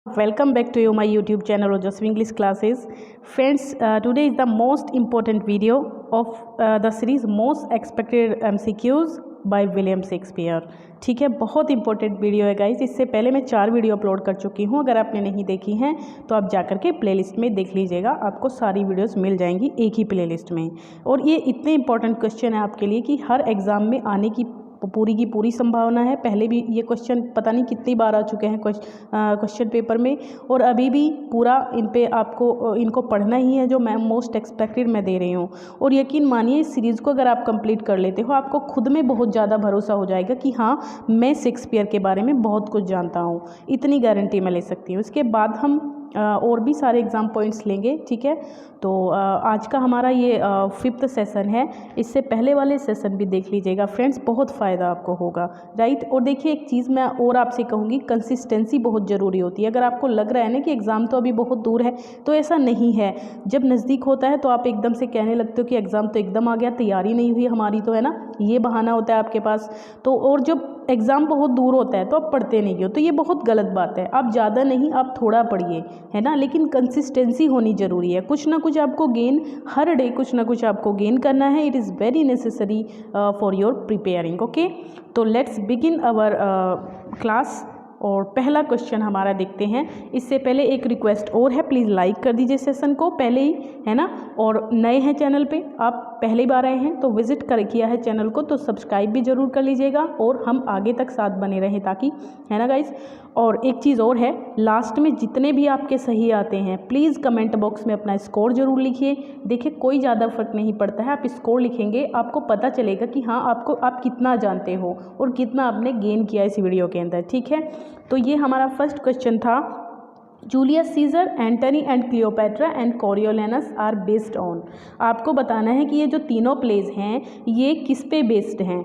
Welcome back to you my YouTube channel Ojasvi English Classes. Friends, today is the most important video of the series Most Expected MCQs by William Shakespeare. ठीक है, बहुत important video है guys. इससे पहले मैं 4 video upload कर चुकी हूँ। अगर आपने नहीं देखी हैं तो आप जाकर के प्लेलिस्ट में देख लीजिएगा, आपको सारी वीडियोस मिल जाएंगी एक ही प्लेलिस्ट में। और ये इतने इंपॉर्टेंट क्वेश्चन है आपके लिए कि हर एग्ज़ाम में आने की पूरी की पूरी संभावना है। पहले भी ये क्वेश्चन पता नहीं कितनी बार आ चुके हैं क्वेश्चन पेपर में, और अभी भी पूरा इन पे आपको इनको पढ़ना ही है जो मैं मोस्ट एक्सपेक्टेड मैं दे रही हूँ। और यकीन मानिए इस सीरीज़ को अगर आप कंप्लीट कर लेते हो, आपको खुद में बहुत ज़्यादा भरोसा हो जाएगा कि हाँ, मैं शेक्सपियर के बारे में बहुत कुछ जानता हूँ। इतनी गारंटी मैं ले सकती हूँ। इसके बाद हम और भी सारे एग्ज़ाम पॉइंट्स लेंगे। ठीक है, तो आज का हमारा ये 5th सेशन है। इससे पहले वाले सेशन भी देख लीजिएगा फ्रेंड्स, बहुत फ़ायदा आपको होगा, राइट। और देखिए एक चीज़ मैं और आपसे कहूँगी, कंसिस्टेंसी बहुत ज़रूरी होती है। अगर आपको लग रहा है ना कि एग्ज़ाम तो अभी बहुत दूर है, तो ऐसा नहीं है। जब नज़दीक होता है तो आप एकदम से कहने लगते हो कि एग्ज़ाम तो एकदम आ गया, तैयारी नहीं हुई हमारी, तो है ना, ये बहाना होता है आपके पास। तो और जब एग्ज़ाम बहुत दूर होता है तो आप पढ़ते नहीं हो, तो ये बहुत गलत बात है। आप ज़्यादा नहीं, आप थोड़ा पढ़िए, है ना, लेकिन कंसिस्टेंसी होनी ज़रूरी है। कुछ ना कुछ आपको गेन, हर डे कुछ ना कुछ आपको गेन करना है। It is very necessary for your preparing. Okay, तो लेट्स बिगिन आवर क्लास। और पहला क्वेश्चन हमारा देखते हैं। इससे पहले एक रिक्वेस्ट और है, प्लीज़ लाइक कर दीजिए सेशन को पहले ही, है ना। और नए हैं चैनल पे, आप पहली बार आए हैं तो विजिट कर किया है चैनल को, तो सब्सक्राइब भी ज़रूर कर लीजिएगा और हम आगे तक साथ बने रहें ताकि, है ना गाइस। और एक चीज़ और है, लास्ट में जितने भी आपके सही आते हैं प्लीज़ कमेंट बॉक्स में अपना स्कोर ज़रूर लिखिए। देखिए कोई ज़्यादा फर्क नहीं पड़ता है, आप स्कोर लिखेंगे आपको पता चलेगा कि हाँ, आप कितना जानते हो और कितना आपने गेन किया इस वीडियो के अंदर। ठीक है, तो ये हमारा फर्स्ट क्वेश्चन था। Julius Caesar, Antony and Cleopatra and Coriolanus are based on. आपको बताना है कि ये जो तीनों प्लेज हैं ये किस पे बेस्ड हैं।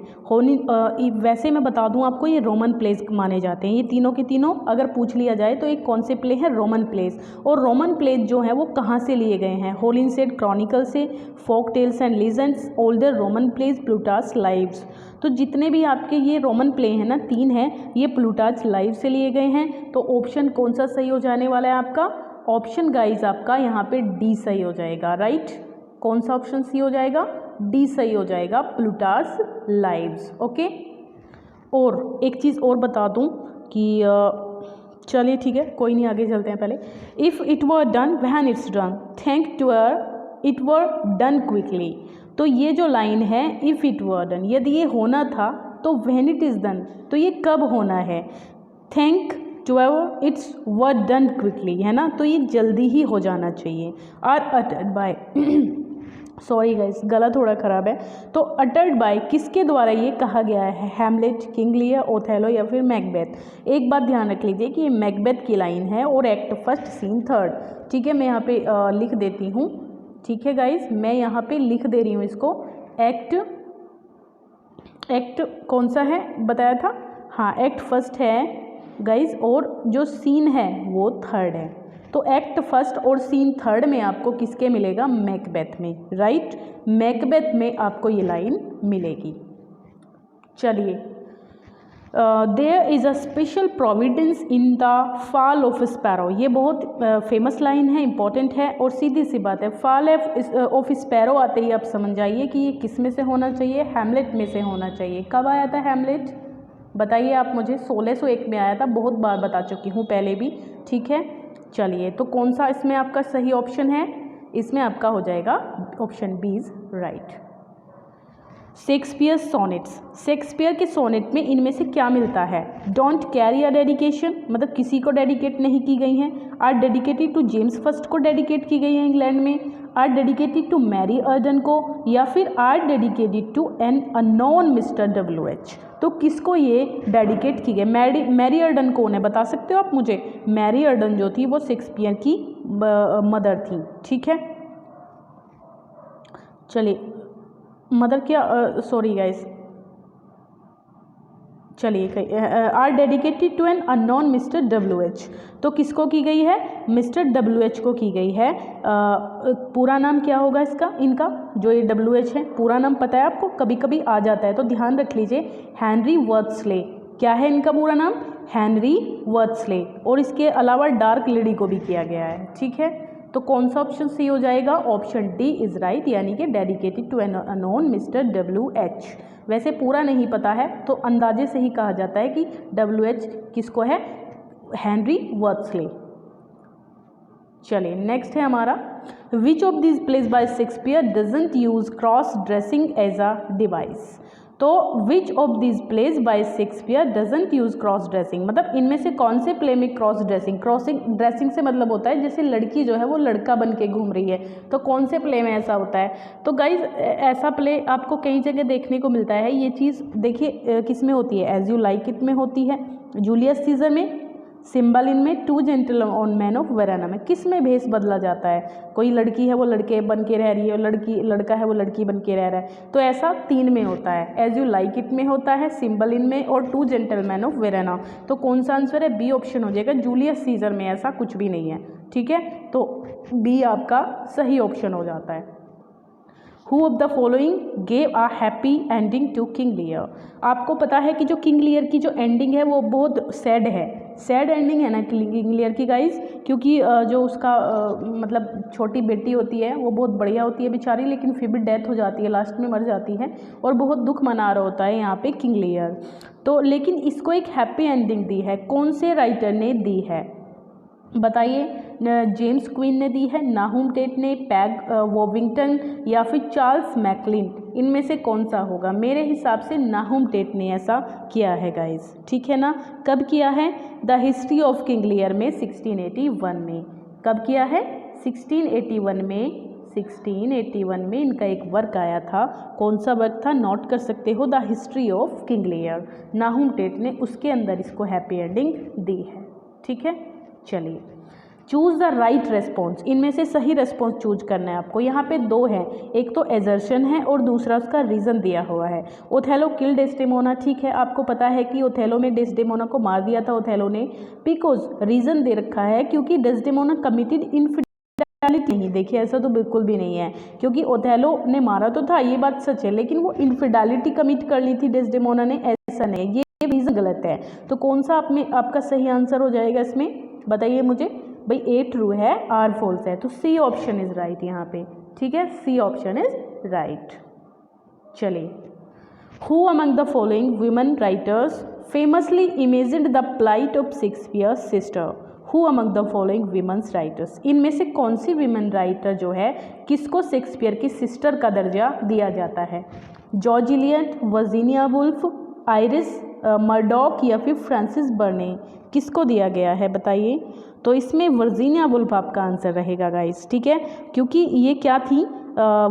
वैसे मैं बता दूं आपको, ये रोमन प्लेज माने जाते हैं। ये तीनों के तीनों अगर पूछ लिया जाए तो एक कौन से प्ले हैं, रोमन प्लेज। और रोमन प्लेज जो हैं वो कहाँ से लिए गए हैं, होलिनसेड क्रॉनिकल से, folk tales and legends, older Roman plays, Plutarch lives. तो जितने भी आपके ये रोमन प्ले हैं ना, 3 हैं, ये प्लूटार्च लाइव से लिए गए हैं। तो ऑप्शन कौन सा सही हो जाने वाला है आपका? ऑप्शन गाइज आपका यहाँ पे डी सही हो जाएगा, राइट। कौन सा ऑप्शन सी हो जाएगा? डी सही हो जाएगा, प्लूटार्च लाइव्स। ओके, और एक चीज़ और बता दूँ कि चलिए ठीक है, कोई नहीं, आगे चलते हैं। पहले, if it were done when it's done, thank to it were done quickly. तो ये जो लाइन है, इफ़ इट वर डन, यदि ये होना था, तो व्हेन इट इज़ डन, तो ये कब होना है? Thank to it's were done quickly, है ना, तो ये जल्दी ही हो जाना चाहिए। Are uttered by sorry guys, गला थोड़ा ख़राब है। तो अटर्ड बाय किसके द्वारा ये कहा गया है? हैमलेट, किंग लियर, ओथेलो या फिर मैकबेथ। एक बात ध्यान रख लीजिए कि ये मैकबेथ की लाइन है और एक्ट फर्स्ट सीन थर्ड। ठीक है, मैं यहाँ पे लिख देती हूँ। ठीक है गाइस, मैं यहाँ पे लिख दे रही हूँ इसको। एक्ट कौन सा है बताया था? हाँ, एक्ट फर्स्ट है गाइस, और जो सीन है वो थर्ड है। तो एक्ट फर्स्ट और सीन थर्ड में आपको किसके मिलेगा? मैकबेथ में, राइट। मैकबेथ में आपको ये लाइन मिलेगी। चलिए, there is a special providence in the fall of sparrow. ये बहुत फेमस लाइन है, इंपॉर्टेंट है, और सीधी सी बात है। फॉल ऑफ स्पैरो आते ही आप समझ जाइए कि ये किस में से होना चाहिए? हैमलेट में से होना चाहिए। कब आया था हैमलेट, बताइए आप मुझे? 1601 में आया था, बहुत बार बता चुकी हूँ पहले भी। ठीक है, चलिए, तो कौन सा इसमें आपका सही ऑप्शन है? इसमें आपका हो जाएगा option B is right. Shakespeare sonnets, Shakespeare के सोनेट में इनमें से क्या मिलता है? डोंट कैरी अ डेडिकेशन, मतलब किसी को डेडिकेट नहीं की गई हैं। Are dedicated to James first को डेडिकेट की गई है इंग्लैंड में। Are dedicated to Mary Arden को, या फिर are dedicated to an unknown mister WH। तो किसको ये डेडिकेट की गई? मैरी अर्डन कौन है, बता सकते हो आप मुझे? मैरी अर्डन जो थी वो शेक्सपियर की मदर थी। ठीक है, चलिए, मदर क्या, सॉरी गाइस, चलिए, are dedicated to an unknown mister WH। तो किसको की गई है? मिस्टर WH को की गई है। पूरा नाम क्या होगा इसका, इनका जो ये WH है, पूरा नाम पता है आपको? कभी कभी आ जाता है तो ध्यान रख लीजिए। हेनरी वर्ड्सले, क्या है इनका पूरा नाम? हेनरी वर्ड्सले, और इसके अलावा डार्क लेडी को भी किया गया है। ठीक है, तो कौन सा ऑप्शन सही हो जाएगा? ऑप्शन डी इज राइट, यानी कि dedicated to an unknown mister WH। वैसे पूरा नहीं पता है तो अंदाजे से ही कहा जाता है कि WH किसको है? Henry Wriothesley. चलिए नेक्स्ट है हमारा, which of this plays by Shakespeare doesn't use cross dressing as a device. तो which of this plays by Shakespeare doesn't use cross dressing, मतलब इनमें से कौन से प्ले में क्रॉस ड्रेसिंग, क्रॉसिंग ड्रेसिंग से मतलब होता है जैसे लड़की जो है वो लड़का बन के घूम रही है, तो कौन से प्ले में ऐसा होता है? तो गाइज ऐसा प्ले आपको कई जगह देखने को मिलता है। ये चीज़ देखिए किस में होती है? एज यू लाइक इट में होती है, जूलियस सीजर में, सिम्बालिन में, two gentleman man of Verona में। किस में भेष बदला जाता है? कोई लड़की है वो लड़के बन के रह रही है, लड़का है वो लड़की बन के रह रहा है। तो ऐसा 3 में होता है, एज यू लाइक इट में होता है, सिम्बालिन में और टू जेंटलमैन ऑफ वेराना। तो कौन सा आंसर है? बी ऑप्शन हो जाएगा। जूलियस सीजर में ऐसा कुछ भी नहीं है। ठीक है, तो बी आपका सही ऑप्शन हो जाता है। Who of the following gave a happy ending to King Lear? आपको पता है कि जो किंग लियर की जो एंडिंग है वो बहुत सैड है, सैड एंडिंग है ना किंग लियर की गाइज, क्योंकि जो उसका मतलब छोटी बेटी होती है वो बहुत बढ़िया होती है बेचारी, लेकिन फिर भी डेथ हो जाती है, लास्ट में मर जाती है और बहुत दुख मना रहा होता है यहाँ पे किंग लियर। तो लेकिन इसको एक हैप्पी एंडिंग दी है, कौन से राइटर ने दी है बताइए? जेम्स क्वीन ने दी है, नाहुम टेट ने, पैग वॉविंगटन या फिर चार्ल्स मैकलिन। इनमें से कौन सा होगा? मेरे हिसाब से नाहुम टेट ने ऐसा किया है गाइस। ठीक है ना, कब किया है? The history of King Lear में 1681 में। कब किया है? 1681 में। 1681 में इनका एक वर्क आया था। कौन सा वर्क था? नोट कर सकते हो, the history of King Lear. Nahum Tate ने उसके अंदर इसको हैप्पी एंडिंग दी है। ठीक है, चलिए चूज द राइट रेस्पॉन्स। इनमें से सही रेस्पॉन्स चूज करना है आपको। यहाँ पे 2 है, एक तो एजर्शन है और दूसरा उसका रीज़न दिया हुआ है। ओथेलो किल डेस्डेमोना, ठीक है, आपको पता है कि ओथेलो में डेस्डेमोना को मार दिया था ओथेलो ने, बिकॉज रीज़न दे रखा है क्योंकि डेस्डेमोना कमिटेड इनफिडेलिटी। नहीं, देखिए ऐसा तो बिल्कुल भी नहीं है, क्योंकि ओथेलो ने मारा तो था, ये बात सच है, लेकिन वो इनफिडेलिटी कमिट कर ली थी डेस्डेमोना ने, ऐसा नहीं, ये रीज़न गलत है। तो कौन सा आपका सही आंसर हो जाएगा इसमें? बताइए मुझे भाई। A ट्रू है, R फॉल्स है, तो C ऑप्शन इज राइट यहाँ पे। ठीक है, C ऑप्शन इज राइट। चलिए, who among the following women writers famously imagined the plight of Shakespeare's sister. Who among the following women's writers, इनमें से कौन सी विमेन राइटर जो है किसको शेक्सपियर की सिस्टर का दर्जा दिया जाता है? George Eliot, Virginia Woolf, Iris Murdoch या फिर फ्रांसिस बर्ने, किसको दिया गया है बताइए? तो इसमें वर्जीनिया वुल्फ आपका आंसर रहेगा गाइस। ठीक है, क्योंकि ये क्या थी,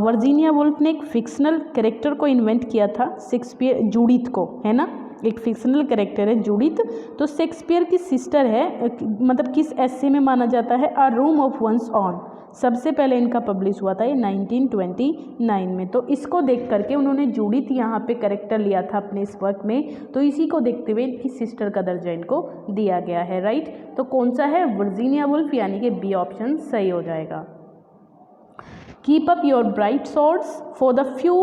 वर्जीनिया वुल्फ ने एक फिक्शनल कैरेक्टर को इन्वेंट किया था, शेक्सपियर, जूडिथ को, है ना, एक फिक्शनल कैरेक्टर है जूडिथ, तो शेक्सपियर की सिस्टर है। मतलब किस एस्से में माना जाता है? A room of one's own. सबसे पहले इनका पब्लिश हुआ था ये 1929 में। तो इसको देख करके उन्होंने जूडिथ यहाँ पे कैरेक्टर लिया था अपने इस वर्क में, तो इसी को देखते हुए इनकी सिस्टर का दर्जा इनको दिया गया है। राइट, तो कौन सा है? वर्जीनिया वुल्फ, यानी कि बी ऑप्शन सही हो जाएगा। Keep up your bright swords for the dew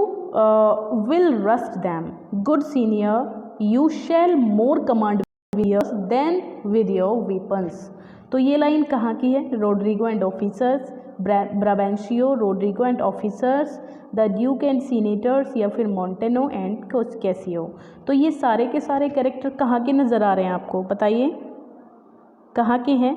will rust them, good signior you shall more command than with your weapons. तो ये लाइन कहाँ की है? Roderigo and officers, Brabantio, Roderigo and officers, the duke and senators या फिर मोंटेनो and Casio. तो ये सारे के सारे कैरेक्टर कहाँ के नज़र आ रहे हैं आपको बताइए, कहाँ के हैं?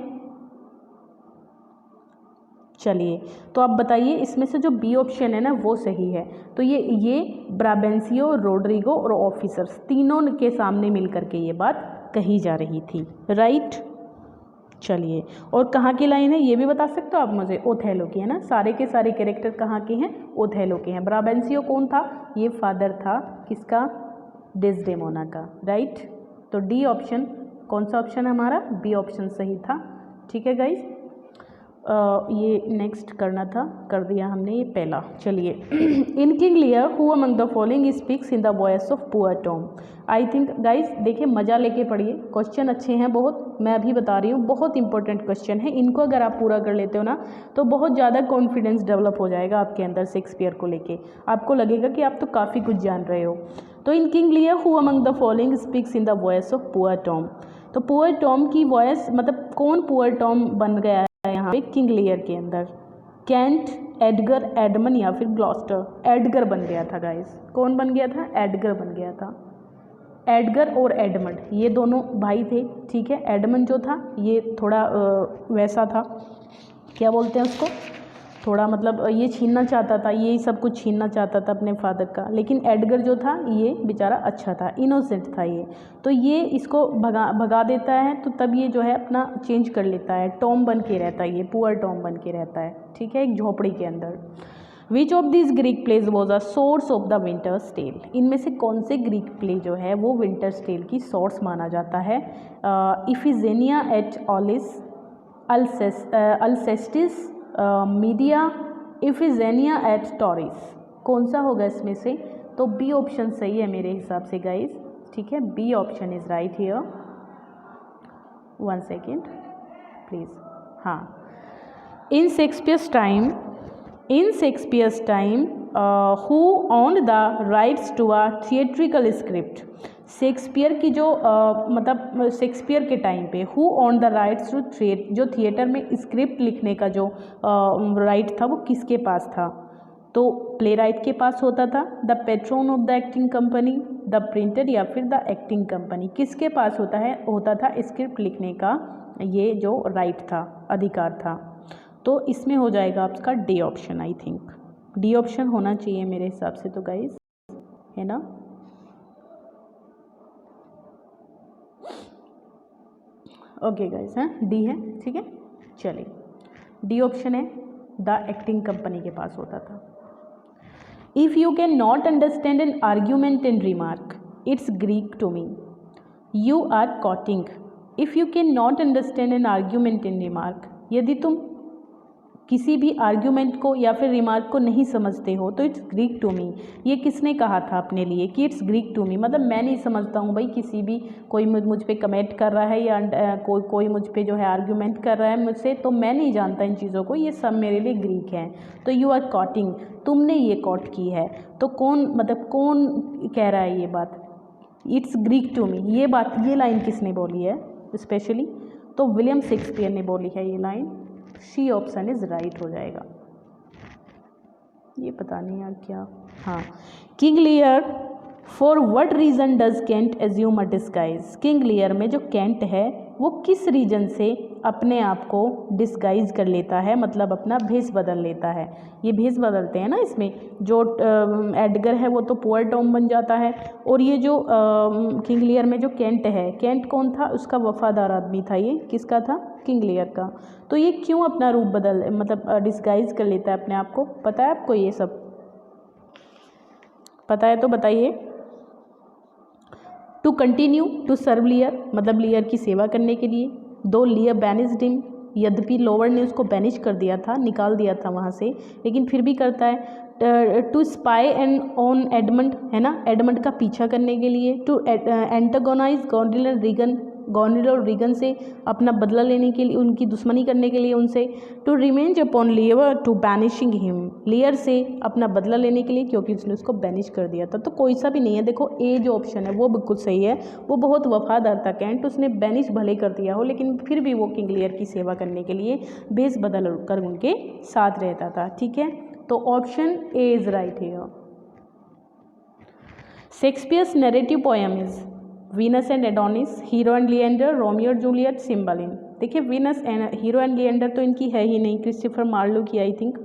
चलिए, तो आप बताइए इसमें से जो बी ऑप्शन है ना वो सही है। तो ये ब्राबेंशियो, रोड्रिगो और ऑफिसर्स तीनों के सामने मिल करके ये बात कही जा रही थी। राइट, चलिए, और कहाँ की लाइन है ये भी बता सकते हो आप मुझे? ओथेलो की है ना, सारे के सारे कैरेक्टर कहाँ के हैं? ओथेलो के हैं। ब्राबेंशियो कौन था? ये फादर था किसका? डेस्डेमोना का। राइट, तो डी ऑप्शन, कौन सा ऑप्शन है हमारा? बी ऑप्शन सही था। ठीक है गाइज, ये नेक्स्ट करना था, कर दिया हमने ये पहला। चलिए in King Lear who among the following speaks in the voice of poor Tom. I think guys देखिए मज़ा लेके पढ़िए, क्वेश्चन अच्छे हैं बहुत, मैं अभी बता रही हूँ बहुत इंपॉर्टेंट क्वेश्चन है। इनको अगर आप पूरा कर लेते हो ना तो बहुत ज़्यादा कॉन्फिडेंस डेवलप हो जाएगा आपके अंदर शेक्सपियर को लेके, आपको लगेगा कि आप तो काफ़ी कुछ जान रहे हो। तो in King Lear who among the following speaks in the voice of poor Tom. तो पुअर टॉम की वॉइस मतलब कौन पुअर टॉम बन गया है यहाँ पे किंग लियर के अंदर? कैंट, एडगर, एडमन या फिर ग्लॉस्टर। एडगर बन गया था गाइस, कौन बन गया था? एडगर बन गया था। एडगर और एडमंड ये दोनों भाई थे, ठीक है। एडमंड जो था ये थोड़ा वैसा था, क्या बोलते हैं उसको, थोड़ा मतलब ये छीनना चाहता था, ये सब कुछ छीनना चाहता था अपने फादर का। लेकिन एडगर जो था ये बेचारा अच्छा था, इनोसेंट था ये, तो ये इसको भगा देता है। तो तब ये जो है अपना चेंज कर लेता है, टॉम बन के रहता है, ये पुअर टॉम बन के रहता है, ठीक है, एक झोपड़ी के अंदर। Which of this Greek plays was a source of the Winter's Tale. इनमें से कौन से ग्रीक प्ले जो है वो विंटर्स टेल की सोर्स माना जाता है? इफिजेनिया एट ऑलिस, अल्सेस्टिस, मीडिया, इफिजेनिया एट टॉरिस। कौन सा होगा इसमें से? तो बी ऑप्शन सही है मेरे हिसाब से गाइस, ठीक है, B option is right here. 1 second please. हाँ, in Shakespeare's time who owned the rights to a theatrical script. Shakespeare की जो मतलब शेक्सपियर के टाइम पे who owned the rights to जो थिएटर में स्क्रिप्ट लिखने का जो राइट था वो किसके पास था? तो प्ले राइट के पास होता था, the Patreon of the acting company, the printer या फिर द एक्टिंग कंपनी। किसके पास होता था स्क्रिप्ट लिखने का ये जो राइट था, अधिकार था? तो इसमें हो जाएगा आपका D option. I think D option होना चाहिए मेरे हिसाब से तो गाइस, है ना। ओके गाइस, हैं डी है, ठीक है। चलिए डी ऑप्शन है, द एक्टिंग कंपनी के पास होता था। If you can not understand an argument and remark it's Greek to me, you are quoting. If you can not understand an argument and remark, यदि तुम किसी भी आर्ग्यूमेंट को या फिर रिमार्क को नहीं समझते हो तो इट्स ग्रीक टू मी। ये किसने कहा था अपने लिए कि इट्स ग्रीक टू मी? मतलब मैं नहीं समझता हूँ भाई, किसी भी कोई मुझ पे कमेंट कर रहा है या कोई मुझ पे जो है आर्ग्यूमेंट कर रहा है मुझसे, तो मैं नहीं जानता इन चीज़ों को, ये सब मेरे लिए ग्रीक हैं। तो यू आर कॉटिंग, तुमने ये कॉट की है। तो कौन मतलब कौन कह रहा है ये बात? इट्स ग्रीक टू मी, ये बात, ये लाइन किसने बोली है स्पेशली? तो विलियम शेक्सपियर ने बोली है ये लाइन। सी ऑप्शन इज राइट हो जाएगा। ये पता नहीं यार क्या। हाँ, King Lear for what reason does Kent assume a disguise. King Lear में जो कैंट है वो किस रीजन से अपने आप को डिस्गाइज कर लेता है, मतलब अपना भेष बदल लेता है। ये भेष बदलते हैं ना इसमें, जो एडगर है वो तो पुअर टॉम बन जाता है, और ये जो किंग लियर में जो कैंट है, कैंट कौन था? उसका वफादार आदमी था। ये किसका था? किंग लियर का। तो ये क्यों अपना रूप बदल मतलब डिस्गाइज कर लेता है अपने आप को? पता है आपको ये सब? पता है तो बताइए। To continue to serve Lear, मतलब लियर की सेवा करने के लिए। दो लियर बैनिस्ड हिम, यद्यपि लोअर ने उसको बैनिश कर दिया था, निकाल दिया था वहाँ से, लेकिन फिर भी करता है। To spy and on Edmund, है ना, एडमंड का पीछा करने के लिए। टू एंटागोनाइज गॉर्निल और रीगन से अपना बदला लेने के लिए, उनकी दुश्मनी करने के लिए उनसे। To revenge upon Lear to banishing him, Lear से अपना बदला लेने के लिए क्योंकि उसने उसको बैनिश कर दिया था। तो कोई सा भी नहीं है, देखो ए जो ऑप्शन है वो बिल्कुल सही है। वो बहुत वफादार था कैंट, उसने बैनिश भले कर दिया हो लेकिन फिर भी वो किंग लियर की सेवा करने के लिए भेष बदल कर उनके साथ रहता था, ठीक है। तो option A is right here. Shakespeare's narrative poem is Venus and Adonis, hero and Leander, Romeo और जूलियट, सिम्बालिन। देखिए Venus and hero and Leander तो इनकी है ही नहीं, क्रिस्टोफर मार्लो की I think.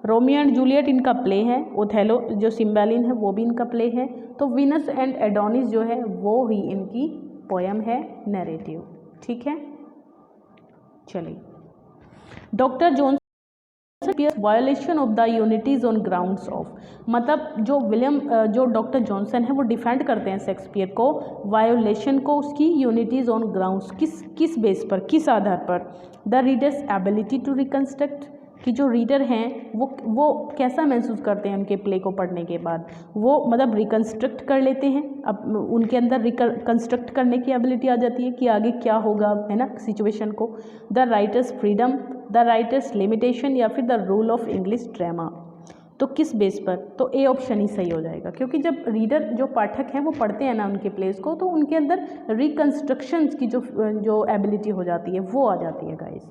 Romeo and Juliet इनका प्ले है, ओथेलो जो सिम्बालिन है वो भी इनका प्ले है। तो वीनस एंड एडोनिस जो है वो ही इनकी पोएम है, नैरेटिव, ठीक है। चलिए, doctor Jones Shakespeare violation of the unities on grounds of, मतलब जो डॉक्टर जॉनसन है वो डिफेंड करते हैं शेक्सपियर को, वायोलेशन को, उसकी यूनिटीज ऑन ग्राउंड्स, किस बेस पर, किस आधार पर। The reader's ability to reconstruct, कि जो रीडर हैं वो कैसा महसूस करते हैं उनके प्ले को पढ़ने के बाद, वो मतलब रिकंस्ट्रक्ट कर लेते हैं, अब उनके अंदर रिकंस्ट्रक्ट करने की एबिलिटी आ जाती है कि आगे क्या होगा, है ना, सिचुएशन को। The writers freedom, the writers limitation, या फिर the rule of English drama. तो किस बेस पर, तो ए ऑप्शन ही सही हो जाएगा, क्योंकि जब रीडर, जो पाठक हैं वो पढ़ते हैं ना उनके प्लेस को, तो उनके अंदर रिकंस्ट्रक्शंस की जो एबिलिटी हो जाती है वो आ जाती है guys.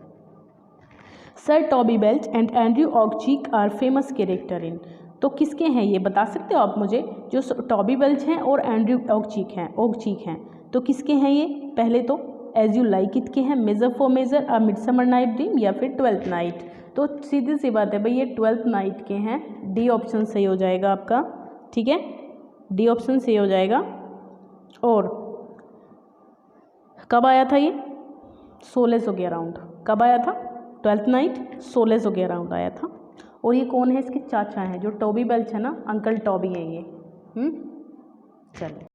Sir Toby Belch and Andrew Aguecheek are famous characters in, तो किसके हैं ये बता सकते हो आप मुझे, जो टॉबी बेल्च हैं और एंड्रयू ऑगचीक हैं, तो किसके हैं ये। पहले तो एज यू लाइक इट के हैं, measure for measure, a midsummer night dream, या फिर ट्वेल्थ नाइट। तो सीधी सी बात है भाई, ये ट्वेल्थ नाइट के हैं, डी ऑप्शन सही हो जाएगा आपका, ठीक है, डी ऑप्शन सही हो जाएगा। और कब आया था ये, 1600 के अराउंड, कब आया था, ट्वेल्थ नाइट 1600 के अराउंड आया था। और ये कौन है, इसके चाचा हैं, जो टॉबी बेल्च है ना, अंकल टॉबी हैं ये। चलिए,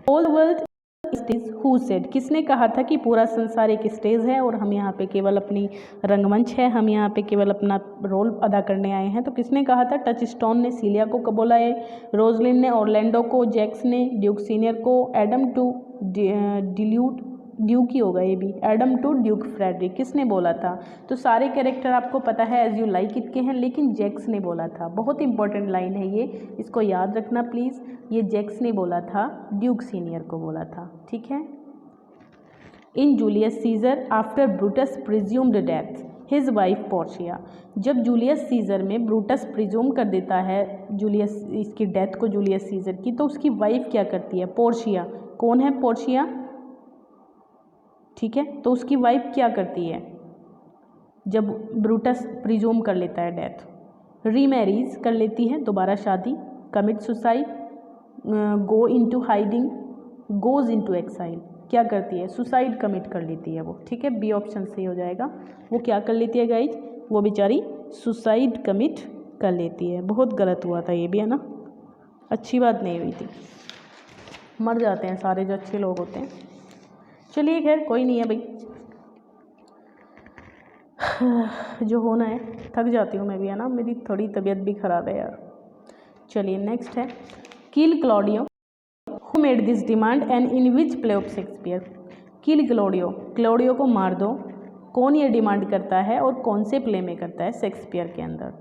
all world stage who said, किसने कहा था कि पूरा संसार एक स्टेज है और हम यहाँ पे केवल अपनी रंगमंच है, हम यहाँ पे केवल अपना रोल अदा करने आए हैं, तो किसने कहा था। टच स्टोन ने सीलिया को बोला है, रोजलिन ने ऑरलैंडो को, जैक्स ने ड्यूक सीनियर को, एडम टू ड्यूक ही होगा ये भी, एडम टू ड्यूक फ्रेडरिक, किसने बोला था। तो सारे कैरेक्टर आपको पता है एज यू लाइक इट के हैं, लेकिन जैक्स ने बोला था, बहुत इंपॉर्टेंट लाइन है ये, इसको याद रखना प्लीज़, ये जैक्स ने बोला था, ड्यूक सीनियर को बोला था, ठीक है। In Julius Caesar after Brutus presumed death his wife Portia, जब जूलियस सीजर में ब्रूटस प्रिज्यूम कर देता है जूलियस, इसकी डेथ को जूलियस सीजर की, तो उसकी वाइफ क्या करती है, पोर्शिया। कौन है पोर्शिया, ठीक है, तो उसकी वाइफ क्या करती है जब ब्रूटस प्रिज्यूम कर लेता है डेथ, रीमैरीज कर लेती है, दोबारा शादी, commit suicide, go into hiding, goes into exile, क्या करती है, सुसाइड कमिट कर लेती है वो, ठीक है, बी ऑप्शन सही हो जाएगा। वो क्या कर लेती है गाइज, वो बेचारी सुसाइड कमिट कर लेती है। बहुत गलत हुआ था ये भी, है ना, अच्छी बात नहीं हुई थी, मर जाते हैं सारे जो अच्छे लोग होते हैं। चलिए खैर कोई नहीं है भाई, जो होना है, थक जाती हूँ मैं भी, है ना, मेरी थोड़ी तबीयत भी ख़राब है यार। चलिए नेक्स्ट है, kill Claudio, who made this demand and in which play of Shakespeare. Kill Claudio, Claudio को मार दो, कौन ये डिमांड करता है और कौन से प्ले में करता है शेक्सपियर के अंदर।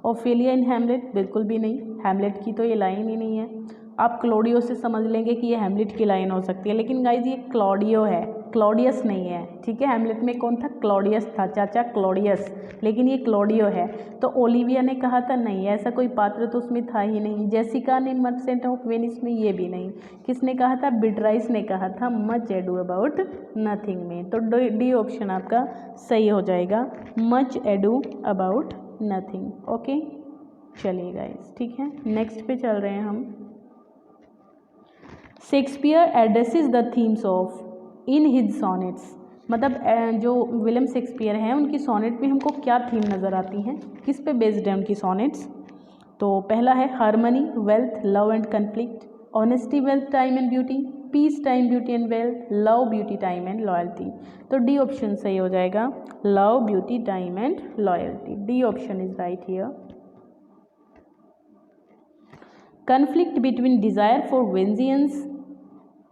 ओफेलिया इन हैमलेट, बिल्कुल भी नहीं, हैमलेट की तो ये लाइन ही नहीं है। आप क्लॉडियो से समझ लेंगे कि ये हैमलेट की लाइन हो सकती है, लेकिन गाइज ये क्लॉडियो है, क्लॉडियस नहीं है, ठीक है। हैमलेट में कौन था, क्लॉडियस था, चाचा क्लॉडियस, लेकिन ये क्लॉडियो है। तो ओलिविया ने कहा था नहीं, ऐसा कोई पात्र तो उसमें था ही नहीं। जेसिका ने मर्चेंट ऑफ वेनिस में, ये भी नहीं। किसने कहा था, बिट्राइस ने कहा था मच एडू अबाउट नथिंग में। तो डी ऑप्शन आपका सही हो जाएगा, much edu about nothing. Okay चलिए गाइज, ठीक है, नेक्स्ट पे चल रहे हैं हम। Shakespeare addresses the themes of in his sonnets, मतलब जो विलियम शेक्सपियर हैं उनकी सॉनेट में हमको क्या थीम नज़र आती हैं, किस पे बेस्ड है उनकी सॉनेट्स। तो पहला है harmony, wealth, love and conflict, honesty, wealth, time and beauty, peace, time, beauty and wealth, love, beauty, time and loyalty. तो डी ऑप्शन सही हो जाएगा, love, beauty, time and loyalty, D option is right here. conflict between desire for vengeance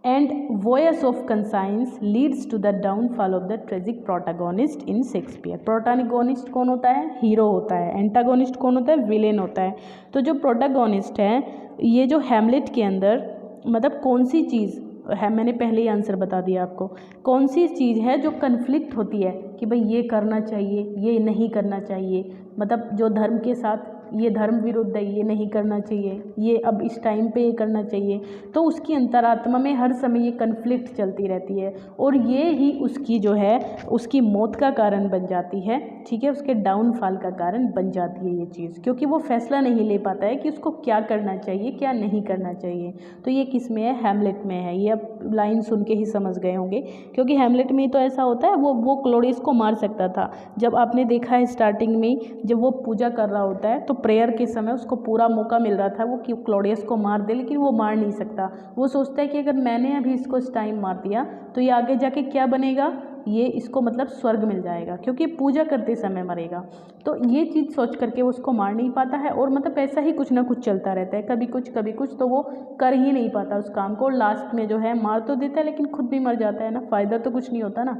and voice of conscience leads to the downfall of the tragic protagonist in Shakespeare। Protagonist कौन होता है, hero होता है। Antagonist कौन होता है, villain होता है। तो जो प्रोटागोनिस्ट है, ये जो हैमलेट के अंदर, मतलब कौन सी चीज़ है, मैंने पहले ही आंसर बता दिया आपको, कौन सी चीज़ है जो कन्फ्लिक्ट होती है कि भाई ये करना चाहिए, ये नहीं करना चाहिए, मतलब जो धर्म के साथ ये धर्म विरुद्ध है, ये नहीं करना चाहिए, ये अब इस टाइम पे ये करना चाहिए। तो उसकी अंतरात्मा में हर समय ये कन्फ्लिक्ट चलती रहती है और ये ही उसकी जो है उसकी मौत का कारण बन जाती है, ठीक है, उसके डाउनफॉल का कारण बन जाती है ये चीज़, क्योंकि वो फैसला नहीं ले पाता है कि उसको क्या करना चाहिए क्या नहीं करना चाहिए। तो ये किस में है? हैमलेट में है। ये अब लाइन सुन के ही समझ गए होंगे, क्योंकि हैमलेट में तो ऐसा होता है, वो क्लोडियस को मार सकता था। जब आपने देखा है स्टार्टिंग में जब वो पूजा कर रहा होता है तो प्रेयर के समय उसको पूरा मौका मिल रहा था वो कि क्लोडियस को मार दे, लेकिन वो मार नहीं सकता। वो सोचता है कि अगर मैंने अभी इसको इस टाइम मार दिया तो ये आगे जाके क्या बनेगा, ये इसको मतलब स्वर्ग मिल जाएगा, क्योंकि पूजा करते समय मरेगा। तो ये चीज़ सोच करके वो उसको मार नहीं पाता है और मतलब ऐसा ही कुछ ना कुछ चलता रहता है, कभी कुछ, तो वो कर ही नहीं पाता उस काम को। लास्ट में जो है मार तो देता है लेकिन खुद भी मर जाता है ना, फ़ायदा तो कुछ नहीं होता ना।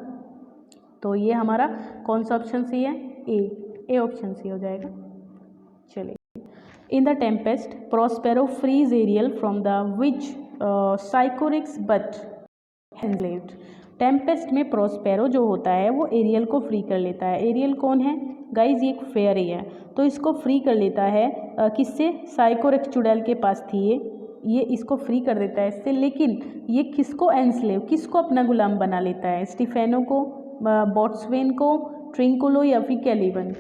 तो ये हमारा कौन सा ऑप्शन सी है? ए ऑप्शन सी हो जाएगा। चलिए, in the Tempest Prospero frees Ariel from the witch Sycorax but enslaved. Tempest में प्रोस्पेरो जो होता है वो एरियल को फ्री कर लेता है। एरियल कौन है गाइज? ये एक फेयरी है, तो इसको फ्री कर लेता है किससे? साइकोरिक्स चुड़ैल के पास थी ये इसको फ्री कर देता है इससे, लेकिन ये किसको एनस्लेव, किसको अपना गुलाम बना लेता है? स्टीफेनो को, बोट्सवेन को, ट्रिंकुलो या फिर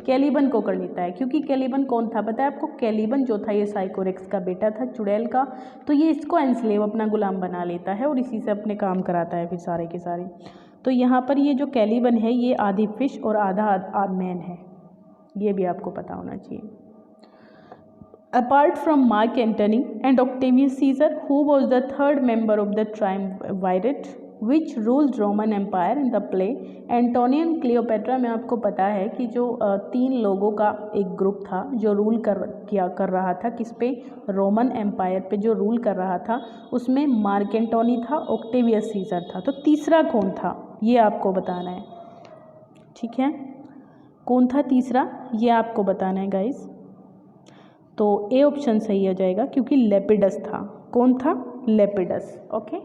कैलिबन को कर लेता है। क्योंकि कैलिबन कौन था पता है आपको? कैलिबन जो था ये साइकोरेक्स का बेटा था, चुड़ैल का। तो ये इसको एनस्लेव अपना गुलाम बना लेता है और इसी से अपने काम कराता है फिर सारे के सारे। तो यहाँ पर ये जो कैलिबन है ये आधी फिश और आधा मैन है, ये भी आपको पता होना चाहिए। Apart from Mark Antony and Octavius Caesar, who was the third member of the triumvirate which ruled Roman Empire in the play Antonian Cleopatra में आपको पता है कि जो 3 लोगों का एक ग्रुप था जो रूल कर रहा था किस पे? रोमन एम्पायर पे जो रूल कर रहा था, उसमें मार्क एंटोनी था, ऑक्टेवियस सीजर था। तो तीसरा कौन था ये आपको बताना है, ठीक है? कौन था तीसरा ये आपको बताना है गाइस। तो ए ऑप्शन सही हो जाएगा, क्योंकि लेपिडस था। कौन था? Lepidus. Okay,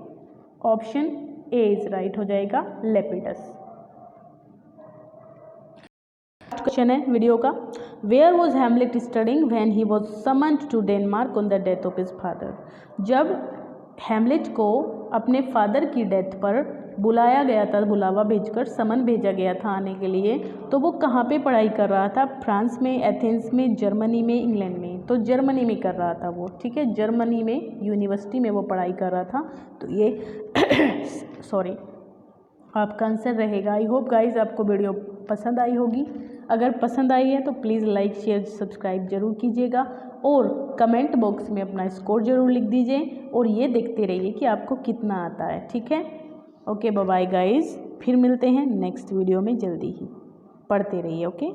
option A is right हो जाएगा, लेपिडस। क्वेश्चन है वीडियो का, where was Hamlet studying when he was summoned to Denmark on the death of his father. जब हैमलेट को अपने फादर की डेथ पर बुलाया गया था, बुलावा भेजकर समन भेजा गया था आने के लिए, तो वो कहाँ पे पढ़ाई कर रहा था? फ्रांस में, एथेंस में, जर्मनी में, इंग्लैंड में। तो जर्मनी में कर रहा था वो, ठीक है, जर्मनी में यूनिवर्सिटी में वो पढ़ाई कर रहा था। तो ये सॉरी आपका आंसर रहेगा। आई होप गाइज आपको वीडियो पसंद आई होगी। अगर पसंद आई है तो प्लीज़ लाइक शेयर सब्सक्राइब जरूर कीजिएगा और कमेंट बॉक्स में अपना स्कोर जरूर लिख दीजिए और ये देखते रहिए कि आपको कितना आता है, ठीक है? ओके, बाय बाय गाइज, फिर मिलते हैं नेक्स्ट वीडियो में जल्दी ही। पढ़ते रहिए, ओके।